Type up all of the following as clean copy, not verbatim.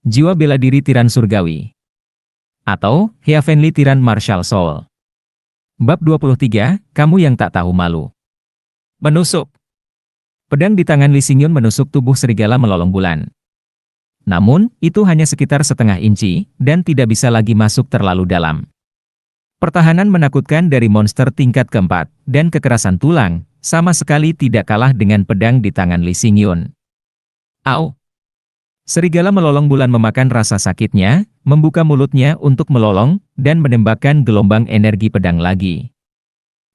Jiwa bela diri tiran surgawi. Atau, Heavenly Tiran Martial Soul. Bab 23, Kamu yang tak tahu malu. Menusuk. Pedang di tangan Lee Xingyun menusuk tubuh serigala melolong bulan. Namun, itu hanya sekitar setengah inci, dan tidak bisa lagi masuk terlalu dalam. Pertahanan menakutkan dari monster tingkat keempat, dan kekerasan tulang, sama sekali tidak kalah dengan pedang di tangan Lee Xingyun. Au! Serigala melolong bulan memakan rasa sakitnya, membuka mulutnya untuk melolong, dan menembakkan gelombang energi pedang lagi.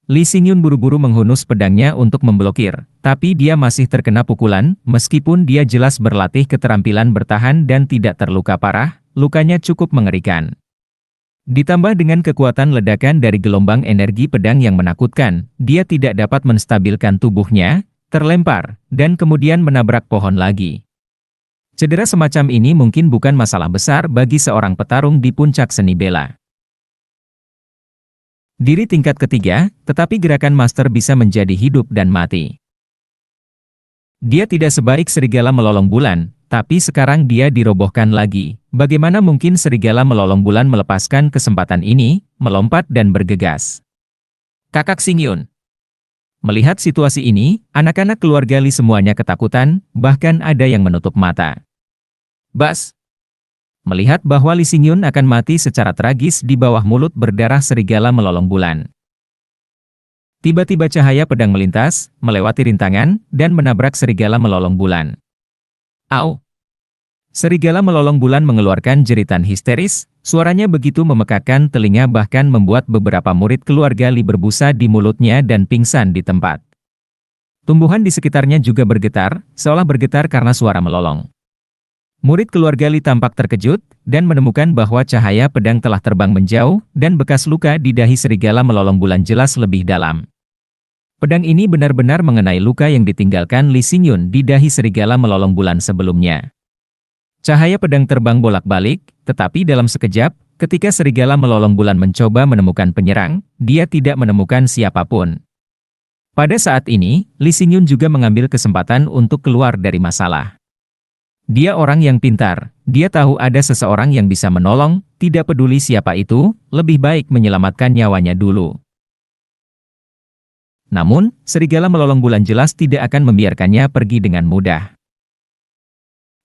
Lee Xingyun buru-buru menghunus pedangnya untuk memblokir, tapi dia masih terkena pukulan, meskipun dia jelas berlatih keterampilan bertahan dan tidak terluka parah, lukanya cukup mengerikan. Ditambah dengan kekuatan ledakan dari gelombang energi pedang yang menakutkan, dia tidak dapat menstabilkan tubuhnya, terlempar, dan kemudian menabrak pohon lagi. Cedera semacam ini mungkin bukan masalah besar bagi seorang petarung di puncak seni bela diri tingkat ketiga, tetapi gerakan master bisa menjadi hidup dan mati. Dia tidak sebaik serigala melolong bulan, tapi sekarang dia dirobohkan lagi. Bagaimana mungkin serigala melolong bulan melepaskan kesempatan ini, melompat dan bergegas? Kakak Xingyun. Melihat situasi ini, anak-anak keluarga Lee semuanya ketakutan, bahkan ada yang menutup mata. Bas! Melihat bahwa Lee Xingyun akan mati secara tragis di bawah mulut berdarah serigala melolong bulan. Tiba-tiba cahaya pedang melintas, melewati rintangan, dan menabrak serigala melolong bulan. Au! Serigala melolong bulan mengeluarkan jeritan histeris, suaranya begitu memekakkan telinga bahkan membuat beberapa murid keluarga Lee berbusa di mulutnya dan pingsan di tempat. Tumbuhan di sekitarnya juga bergetar, seolah bergetar karena suara melolong. Murid keluarga Lee tampak terkejut, dan menemukan bahwa cahaya pedang telah terbang menjauh, dan bekas luka di dahi serigala melolong bulan jelas lebih dalam. Pedang ini benar-benar mengenai luka yang ditinggalkan Lee Xingyun di dahi serigala melolong bulan sebelumnya. Cahaya pedang terbang bolak-balik, tetapi dalam sekejap, ketika serigala melolong bulan mencoba menemukan penyerang, dia tidak menemukan siapapun. Pada saat ini, Lee Xingyun juga mengambil kesempatan untuk keluar dari masalah. Dia orang yang pintar, dia tahu ada seseorang yang bisa menolong, tidak peduli siapa itu, lebih baik menyelamatkan nyawanya dulu. Namun, serigala melolong bulan jelas tidak akan membiarkannya pergi dengan mudah.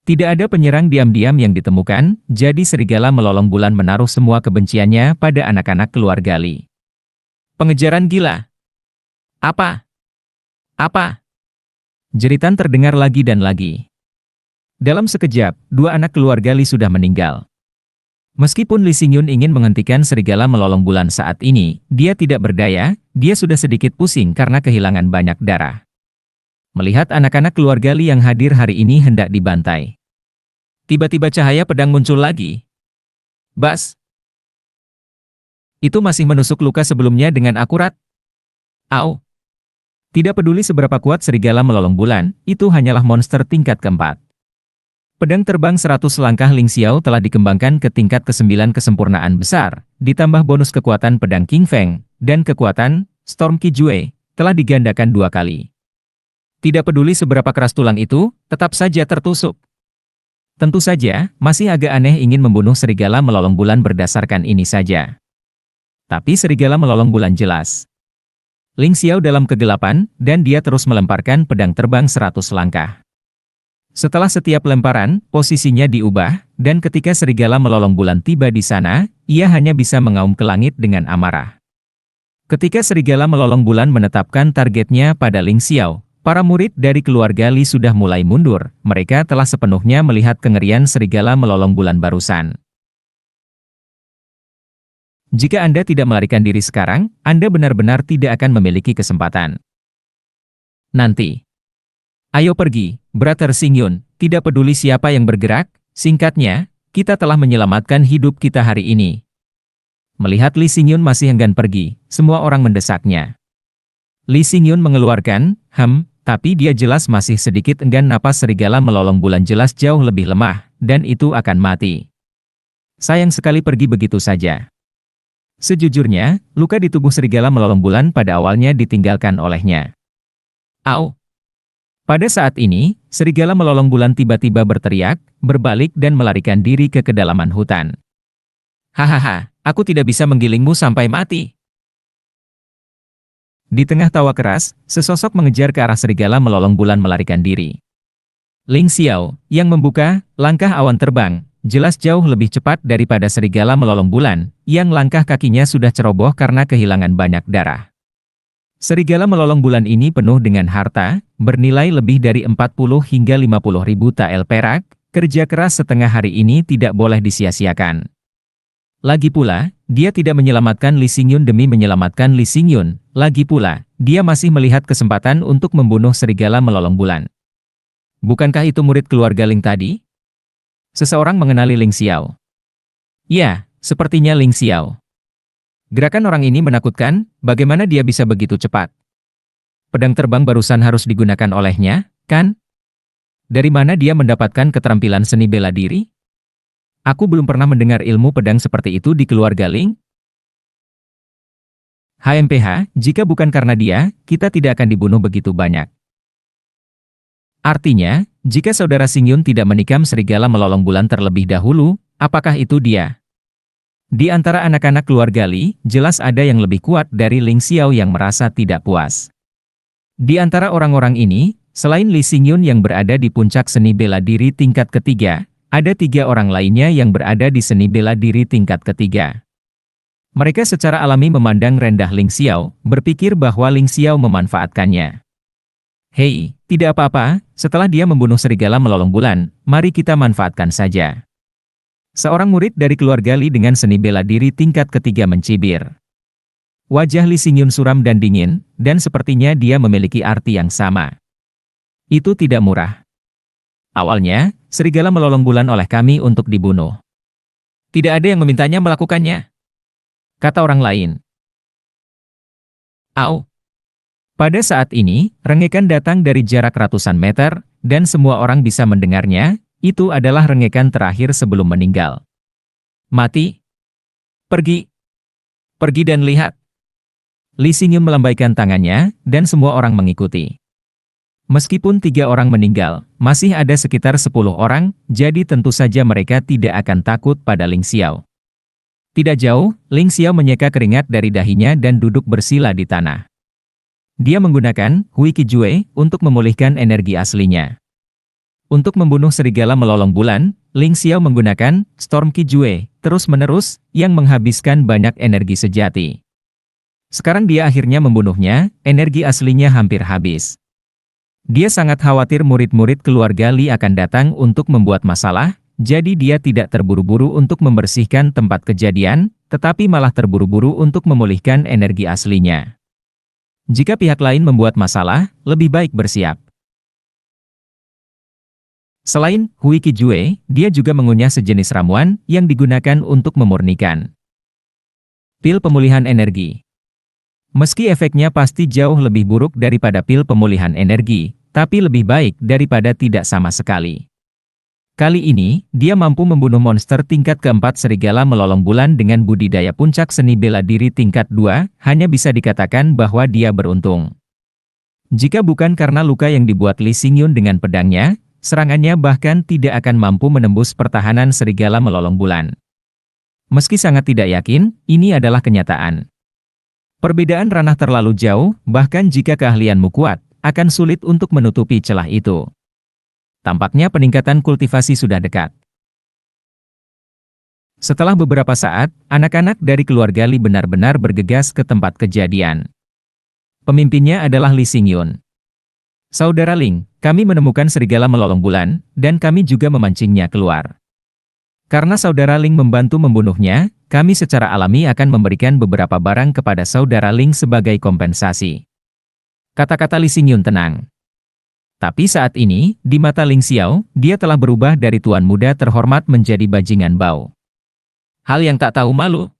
Tidak ada penyerang diam-diam yang ditemukan, jadi serigala melolong bulan menaruh semua kebenciannya pada anak-anak keluarga Lee. Pengejaran gila. Apa? Apa? Jeritan terdengar lagi dan lagi. Dalam sekejap, dua anak keluarga Lee sudah meninggal. Meskipun Lee Xingyun ingin menghentikan serigala melolong bulan saat ini, dia tidak berdaya, dia sudah sedikit pusing karena kehilangan banyak darah. Melihat anak-anak keluarga Lee yang hadir hari ini hendak dibantai. Tiba-tiba cahaya pedang muncul lagi. Bas! Itu masih menusuk luka sebelumnya dengan akurat. Au! Tidak peduli seberapa kuat serigala melolong bulan, itu hanyalah monster tingkat keempat. Pedang terbang 100 langkah Ling Xiao telah dikembangkan ke tingkat ke-9 kesempurnaan besar, ditambah bonus kekuatan pedang King Feng, dan kekuatan Storm Kijue, telah digandakan 2 kali. Tidak peduli seberapa keras tulang itu, tetap saja tertusuk. Tentu saja, masih agak aneh ingin membunuh serigala melolong bulan berdasarkan ini saja. Tapi serigala melolong bulan jelas. Ling Xiao dalam kegelapan, dan dia terus melemparkan pedang terbang 100 langkah. Setelah setiap lemparan, posisinya diubah, dan ketika serigala melolong bulan tiba di sana, ia hanya bisa mengaum ke langit dengan amarah. Ketika serigala melolong bulan menetapkan targetnya pada Ling Xiao, para murid dari keluarga Lee sudah mulai mundur, mereka telah sepenuhnya melihat kengerian serigala melolong bulan barusan. Jika Anda tidak melarikan diri sekarang, Anda benar-benar tidak akan memiliki kesempatan. Nanti. Ayo pergi, Brother Xingyun, tidak peduli siapa yang bergerak, singkatnya, kita telah menyelamatkan hidup kita hari ini. Melihat Lee Xingyun masih enggan pergi, semua orang mendesaknya. Lee Xingyun mengeluarkan, tapi dia jelas masih sedikit enggan. Napas serigala melolong bulan jelas jauh lebih lemah, dan itu akan mati. Sayang sekali pergi begitu saja. Sejujurnya, luka di tubuh serigala melolong bulan pada awalnya ditinggalkan olehnya. Au! Pada saat ini, serigala melolong bulan tiba-tiba berteriak, berbalik dan melarikan diri ke kedalaman hutan. Hahaha, aku tidak bisa menggilingmu sampai mati. Di tengah tawa keras, sesosok mengejar ke arah serigala melolong bulan melarikan diri. Ling Xiao, yang membuka langkah awan terbang, jelas jauh lebih cepat daripada serigala melolong bulan, yang langkah kakinya sudah ceroboh karena kehilangan banyak darah. Serigala melolong bulan ini penuh dengan harta, bernilai lebih dari 40 hingga 50 ribu tael perak, kerja keras setengah hari ini tidak boleh disia-siakan. Lagi pula, dia tidak menyelamatkan Li Xingyun demi menyelamatkan Li Xingyun, lagi pula, dia masih melihat kesempatan untuk membunuh serigala melolong bulan. Bukankah itu murid keluarga Ling tadi? Seseorang mengenali Ling Xiao. Ya, sepertinya Ling Xiao. Gerakan orang ini menakutkan, bagaimana dia bisa begitu cepat? Pedang terbang barusan harus digunakan olehnya, kan? Dari mana dia mendapatkan keterampilan seni bela diri? Aku belum pernah mendengar ilmu pedang seperti itu di keluarga Ling. HMPH, jika bukan karena dia, kita tidak akan dibunuh begitu banyak. Artinya, jika saudara Xingyun tidak menikam serigala melolong bulan terlebih dahulu, apakah itu dia? Di antara anak-anak keluarga Li, jelas ada yang lebih kuat dari Ling Xiao yang merasa tidak puas. Di antara orang-orang ini, selain Li Xingyun yang berada di puncak seni bela diri tingkat ketiga, ada 3 orang lainnya yang berada di seni bela diri tingkat ketiga. Mereka secara alami memandang rendah Ling Xiao, berpikir bahwa Ling Xiao memanfaatkannya. Hei, tidak apa-apa, setelah dia membunuh serigala melolong bulan, mari kita manfaatkan saja. Seorang murid dari keluarga Li dengan seni bela diri tingkat ketiga mencibir. Wajah Li Xingyun suram dan dingin, dan sepertinya dia memiliki arti yang sama. Itu tidak murah. Awalnya, serigala melolong bulan oleh kami untuk dibunuh. Tidak ada yang memintanya melakukannya, kata orang lain. Au. Pada saat ini, rengekan datang dari jarak ratusan meter, dan semua orang bisa mendengarnya. Itu adalah rengekan terakhir sebelum meninggal. Mati. Pergi. Pergi dan lihat. Li Xingyun melambaikan tangannya, dan semua orang mengikuti. Meskipun 3 orang meninggal, masih ada sekitar 10 orang, jadi tentu saja mereka tidak akan takut pada Ling Xiao. Tidak jauh, Ling Xiao menyeka keringat dari dahinya dan duduk bersila di tanah. Dia menggunakan Hui Qijue untuk memulihkan energi aslinya. Untuk membunuh serigala melolong bulan, Ling Xiao menggunakan Storm Qijue, terus-menerus, yang menghabiskan banyak energi sejati. Sekarang dia akhirnya membunuhnya, energi aslinya hampir habis. Dia sangat khawatir murid-murid keluarga Li akan datang untuk membuat masalah, jadi dia tidak terburu-buru untuk membersihkan tempat kejadian, tetapi malah terburu-buru untuk memulihkan energi aslinya. Jika pihak lain membuat masalah, lebih baik bersiap. Selain Hui Qijue, dia juga mengunyah sejenis ramuan yang digunakan untuk memurnikan pil pemulihan energi. Meski efeknya pasti jauh lebih buruk daripada pil pemulihan energi, tapi lebih baik daripada tidak sama sekali. Kali ini, dia mampu membunuh monster tingkat keempat serigala melolong bulan dengan budidaya puncak seni bela diri tingkat 2, hanya bisa dikatakan bahwa dia beruntung. Jika bukan karena luka yang dibuat Li Xingyun dengan pedangnya, serangannya bahkan tidak akan mampu menembus pertahanan serigala melolong bulan. Meski sangat tidak yakin, ini adalah kenyataan. Perbedaan ranah terlalu jauh, bahkan jika keahlianmu kuat, akan sulit untuk menutupi celah itu. Tampaknya peningkatan kultivasi sudah dekat. Setelah beberapa saat, anak-anak dari keluarga Li benar-benar bergegas ke tempat kejadian. Pemimpinnya adalah Li Xingyun. Saudara Ling, kami menemukan serigala melolong bulan, dan kami juga memancingnya keluar. Karena saudara Ling membantu membunuhnya, kami secara alami akan memberikan beberapa barang kepada saudara Ling sebagai kompensasi. Kata-kata Li Xingyun tenang. Tapi saat ini, di mata Ling Xiao, dia telah berubah dari tuan muda terhormat menjadi bajingan bau. Hal yang tak tahu malu.